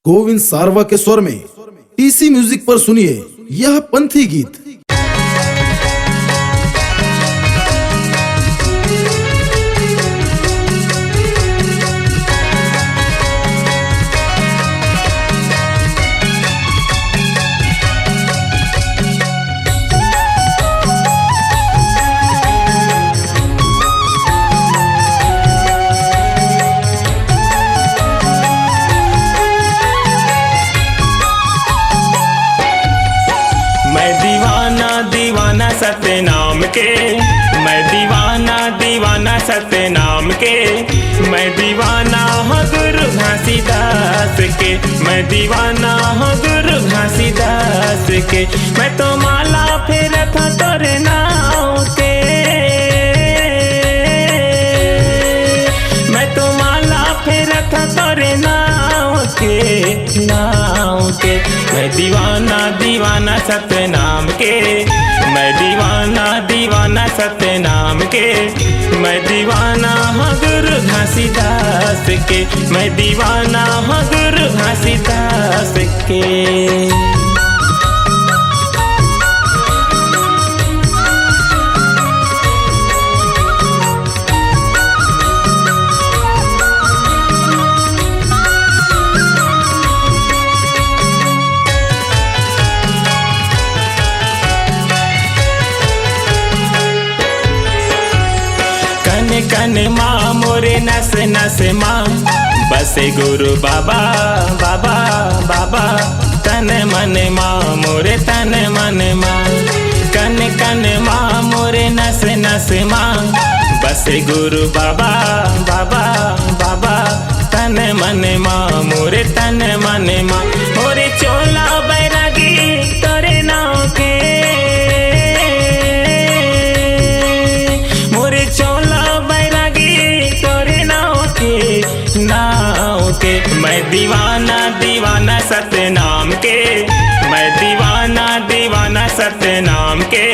गोविंद सारवा के स्वर में टीसी म्यूजिक पर सुनिए यह पंथी गीत। दीवाना सतनाम के, मैं दीवाना सतनाम के, मैं दीवाना हूँ गुरु घासीदास के, मैं दीवाना हूँ गुरु घासीदास के। मैं तो माला फेरत हूँ तोरे नाम के, मैं तो माला फेरत हूँ तोरे नाम के। मैं दीवाना सतनाम के, मैं दीवाना सतनाम के, मैं दीवाना हूँ गुरु घासीदास के, मैं दीवाना हूँ गुरु घासीदास के। कन माँ मोरे नस नस माँ बसे गुरु बाबा बाबा बाबा। तन मन माँ मोरे तन मन माँ, कन कन माँ मोरे नस नस माँ बसे गुरु बाबा बाबा बाबा। तन मन माँ मोरे तन मन माँ, मोरे चोला बैरागी तोरे नाव के, मोरे चोला नाव के। मैं दीवाना सतनाम के, मैं दीवाना सतनाम के,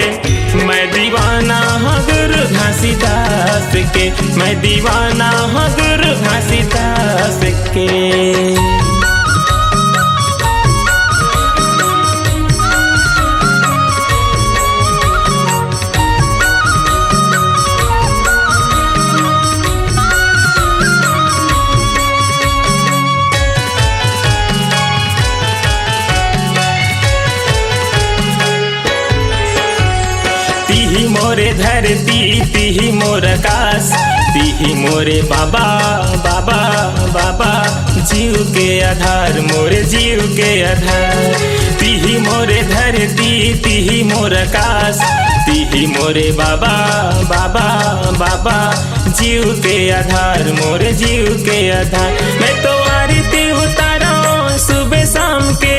मैं दीवाना हूँ गुरु घासीदास के, मैं दीवाना हूँ गुरु घासीदास के। तिही मोरे धरती तिही मोर आकाश, तिही मोरे बाबा बाबा बाबा। जीव के आधार मोरे जीव के आधार, तिही मोरे धरती तिही मोर आकाश, तिही मोरे बाबा बाबा बाबा। जीव के आधार मोरे जीव के आधार। मैं तो आरती उतारा सुबह शाम के,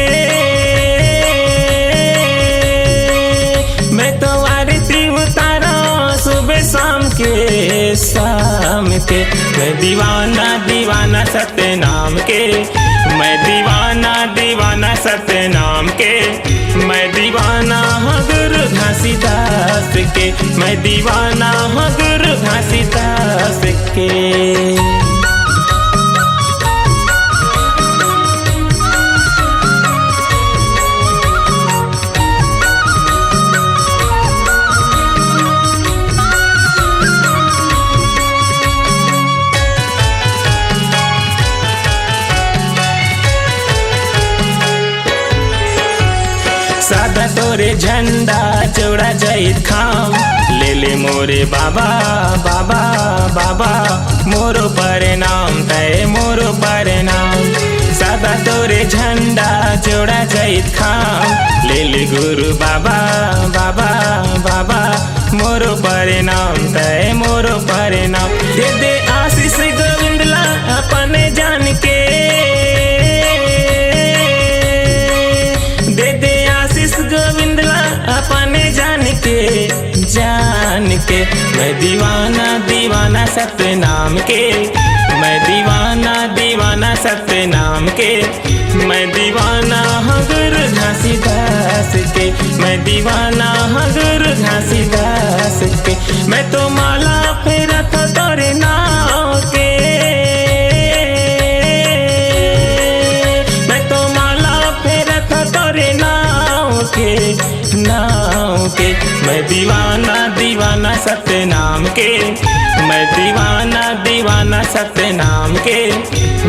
मैं तो आरती उतारा सुबह शाम के। मैं दीवाना सतनाम के, मैं दीवाना सतनाम के, मैं दीवाना हूँ गुरु घासीदास के, मैं दीवाना हूँ गुरु घासीदास के। सादा तोरे झंडा चौड़ा जैत खाम, ले ले मोरे बाबा बाबा बाबा। मोरो परिणाम तय मोरो परिणाम, सादा तोरे झंडा चौड़ा जैत खाम, ले ले गुरु बाबा बाबा बाबा। मोरो परिणाम तय मोरो परिणाम, दे दे आशीष गोविंद ला अपने जान के, अपने जान के। मैं दीवाना सतनाम के, मैं दीवाना सतनाम के, मैं दीवाना हूँ गुरु घासीदास के, मैं दीवाना हूँ गुरु घासीदास के। मैं तो माला फेरत तोरे नाव के, मैं दीवाना दीवाना सतनाम के, मैं दीवाना दीवाना सतनाम के,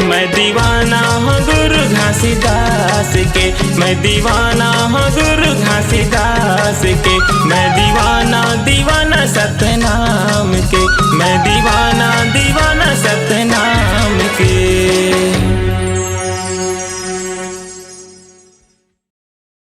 मैं दीवाना हूँ गुरु घासीदास के, मैं दीवाना हूँ गुरु घासीदास के, मैं दीवाना दीवाना